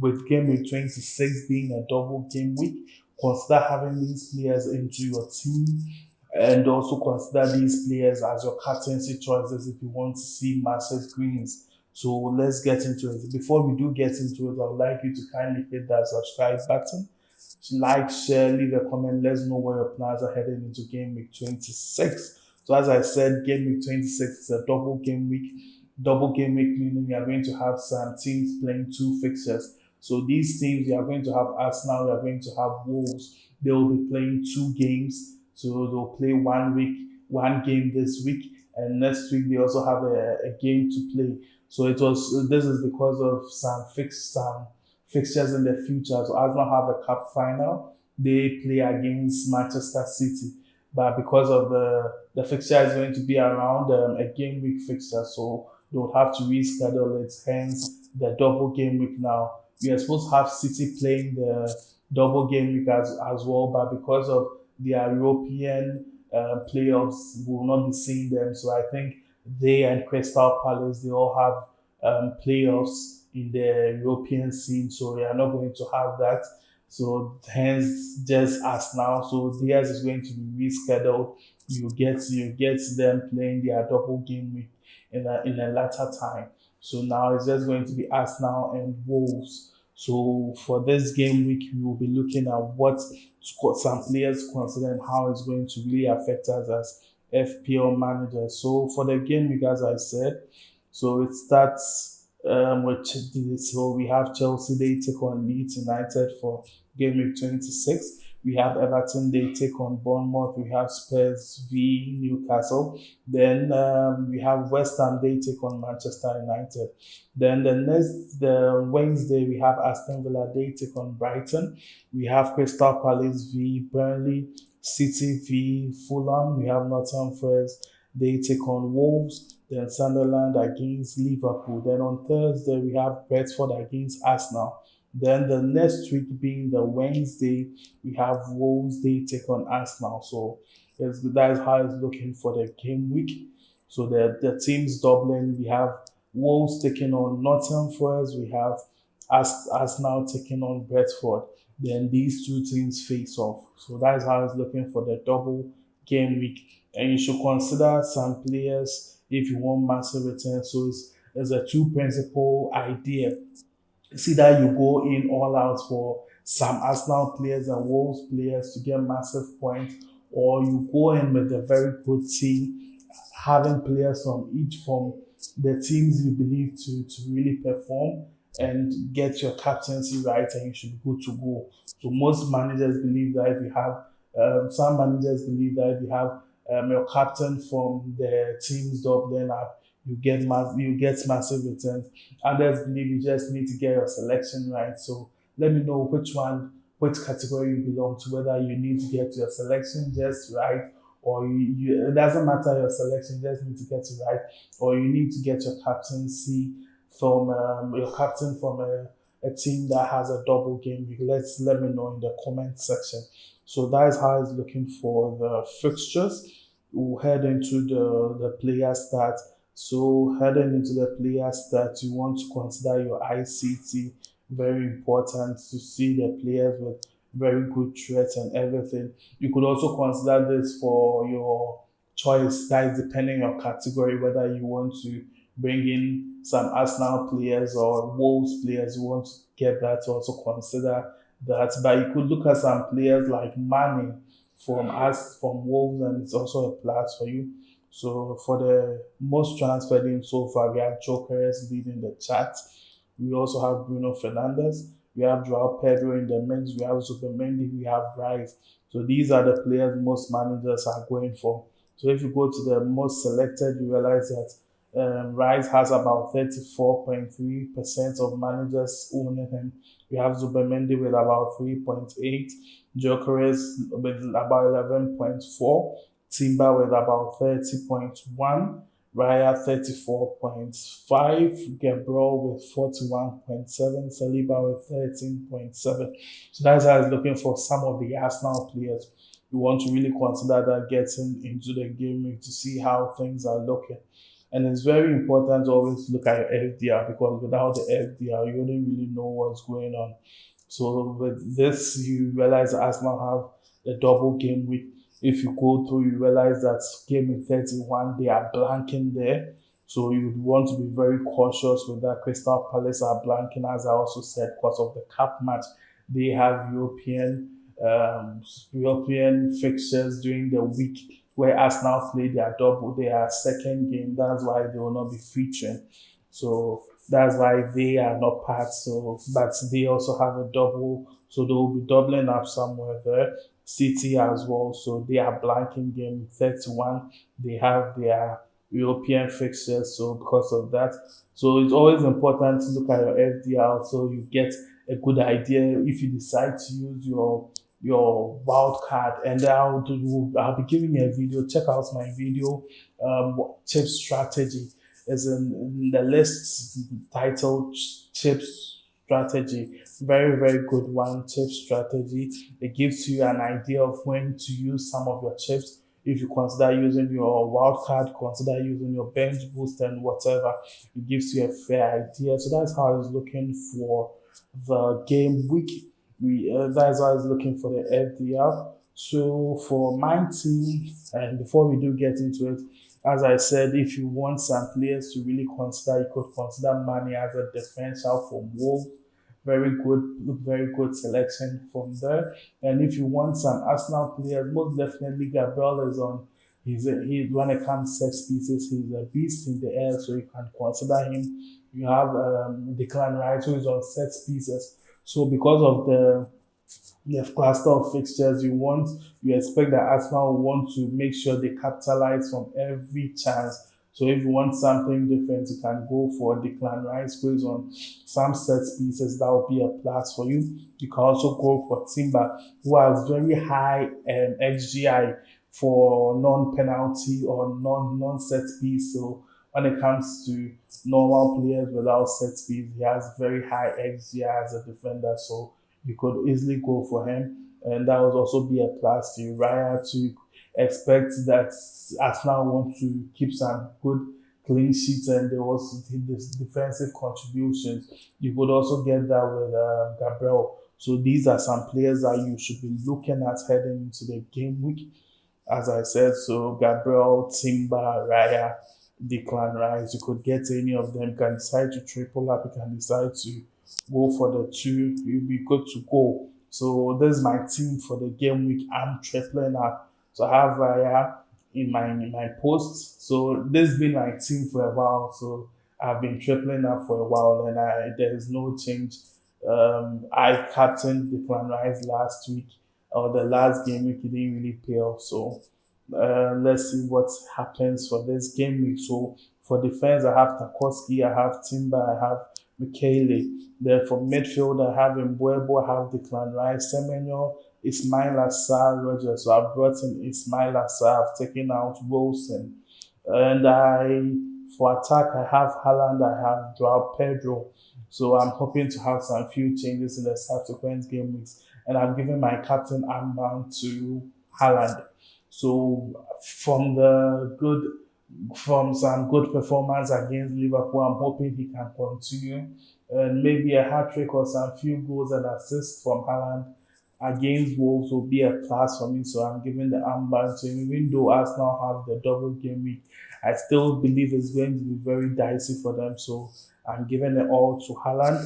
with game week 26 being a double game week, consider having these players into your team and also consider these players as your captaincy choices if you want to see massive greens. So let's get into it. Before we do get into it, I would like you to kindly hit that subscribe button, like, share, leave a comment. Let's know where your plans are heading into game week 26. So as I said, game week 26 is a double game week. Double game week meaning we are going to have some teams playing two fixtures. So these teams, we are going to have Arsenal, we are going to have Wolves. They will be playing two games. So they'll play 1 week, one game this week, and next week they also have a game to play. So this is because of some fixtures in the future. So Arsenal have a cup final. They play against Manchester City. But because of the fixture is going to be around a game week fixture, so they'll have to reschedule it. Hence the double game week now. We are supposed to have City playing the double game week as well, but because of their European playoffs, we will not be seeing them. So I think they and Crystal Palace, they all have playoffs in the European scene, so we are not going to have that. So hence just as now, so theirs is going to be rescheduled. You get them playing their double game week in a later time. So now it's just going to be Arsenal and Wolves. So for this game week, we will be looking at what some players consider and how it's going to really affect us as FPL managers. So for the game week, as I said, so it starts so we have Chelsea, they take on Leeds United for game week 26. We have Everton, they take on Bournemouth. We have Spurs v Newcastle. Then we have West Ham, they take on Manchester United. Then the Wednesday, we have Aston Villa, they take on Brighton. We have Crystal Palace v Burnley, City v Fulham. We have Nottingham Forest, they take on Wolves. Then Sunderland against Liverpool. Then on Thursday, we have Brentford against Arsenal. Then the next week being the Wednesday, we have Wolves, they take on Arsenal. So that is how it's looking for the game week. So the teams doubling, we have Wolves taking on Nottingham Forest, we have Arsenal taking on Brentford. Then these two teams face off. So that is how it's looking for the double game week. And you should consider some players if you want massive returns. So it's a two principal idea. See that you go in all out for some Arsenal players and Wolves players to get massive points, or you go in with a very good team, having players from the teams you believe to really perform and get your captaincy right, and you should be good to go. So most managers believe that if you have some managers believe that if you have your captain from the teams doubling up, you get massive returns. Others believe you just need to get your selection right. So let me know which category you belong to, whether you need to get your selection just right, or it doesn't matter your selection, you just need to get it right, or you need to get your captaincy from your captain from a team that has a double game week. Let me know in the comment section. So that is how it's looking for the fixtures. We'll head into the player stat. So heading into the player stat, you want to consider your ICT very important to see the players with very good traits and everything. You could also consider this for your choice. That is depending on your category, whether you want to bring in some Arsenal players or Wolves players. You want to get that to also consider that. But you could look at some players like Mane from Wolves, and it's also a plus for you. So for the most transferred in so far, we have Jokeres leading the chat. We also have Bruno Fernandes. We have Joao Pedro in the mix. We have Zubimendi. We have Rice. So these are the players most managers are going for. So if you go to the most selected, you realize that Rice has about 34.3% of managers owning him. We have Zubimendi with about 3.8, Jokeres with about 11.4, Timber with about 30.1, Raya 34.5, Gabriel with 41.7, Saliba with 13.7. So that's how I was looking for some of the Arsenal players. You want to really consider that getting into the game week to see how things are looking. And it's very important to always look at your FDR, because without the FDR, you wouldn't really know what's going on. So with this, you realize Arsenal have a double game week. If you go through, you realize that game in 31, they are blanking there. So you would want to be very cautious with that. Crystal Palace are blanking, as I also said, because of the cap match. They have um, European fixtures during the week where Arsenal play their second game. That's why they will not be featuring. So that's why they are not part. So, but they also have a double, so they will be doubling up somewhere there. City as well, so they are blanking game 31. They have their European fixtures, so because of that, so it's always important to look at your FDR so you get a good idea if you decide to use your wild card. And I'll be giving you a video. Check out my video, chip strategy is in the list titled chips strategy. Very, very good one, chip strategy. It gives you an idea of when to use some of your chips. If you consider using your wild card, consider using your bench boost and whatever, it gives you a fair idea. So that's how I was looking for the game week. That's how I was looking for the FDR. So for my team, and before we do get into it, as I said, if you want some players to really consider, you could consider Mane as a differential from Wolves. Very good selection from there. And if you want some Arsenal players, most definitely Gabriel is on. He when it comes set pieces, he's a beast in the air, so you can consider him. You have Declan Rice, who is on set pieces. So because of the cluster of fixtures you expect that Arsenal want to make sure they capitalize from every chance. So if you want something different, you can go for Declan Rice based on some set pieces. That will be a plus for you. You can also go for Timber, who has very high XGI for non-penalty or non-set piece. So when it comes to normal players without set piece, he has very high XGI as a defender. So you could easily go for him, and that would also be a plus to Raya to expect that Arsenal want to keep some good clean sheets and they also did this defensive contributions. You could also get that with Gabriel. So these are some players that you should be looking at heading into the game week. As I said, so Gabriel, Timber, Raya, Declan Rice, you could get any of them. You can decide to triple up, you can decide to go for the two, you'll be good to go. So this is my team for the game week. I'm tripling up. So I have Raya in my post. So this has been my team for a while. So I've been tripling up for a while and there is no change. I captained the Declan Rice last week or the last game week. It didn't really pay off. So let's see what happens for this game week. So for defense, I have Tarkowski, I have Timber, I have Michele. Then for midfield, I have Mbuebo, I have Declan Rice, Semenyo, Ismail Assar, Rogers. So I've brought in Ismail Assar, I've taken out Wilson. And for attack, I have Haaland, I have Joao Pedro. So I'm hoping to have some few changes in the subsequent game weeks. And I'm giving my captain armband to Haaland. So from some good performance against Liverpool, I'm hoping he can continue. And maybe a hat trick or some few goals and assists from Haaland against Wolves will be a plus for me. So I'm giving the armband to him. Even though Arsenal have the double game week, I still believe it's going to be very dicey for them. So I'm giving it all to Haaland.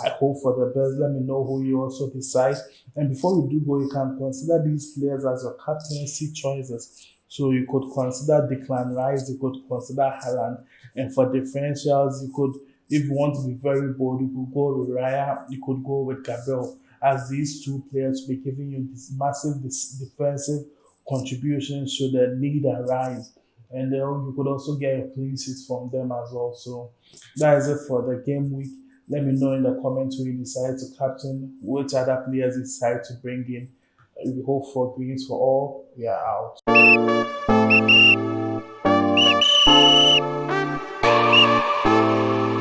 I hope for the best. Let me know who you also decide. And before we do go, you can consider these players as your captaincy choices. So you could consider Declan Rice, you could consider Haaland. And for differentials, you could, if you want to be very bold, you could go with Raya, you could go with Gabriel, as these two players will be giving you this massive defensive contribution should the need arise. And then you could also get your clean sheets from them as well. So that is it for the game week. Let me know in the comments who you decide to captain, which other players you decide to bring in. We hope for greens for all. We are out.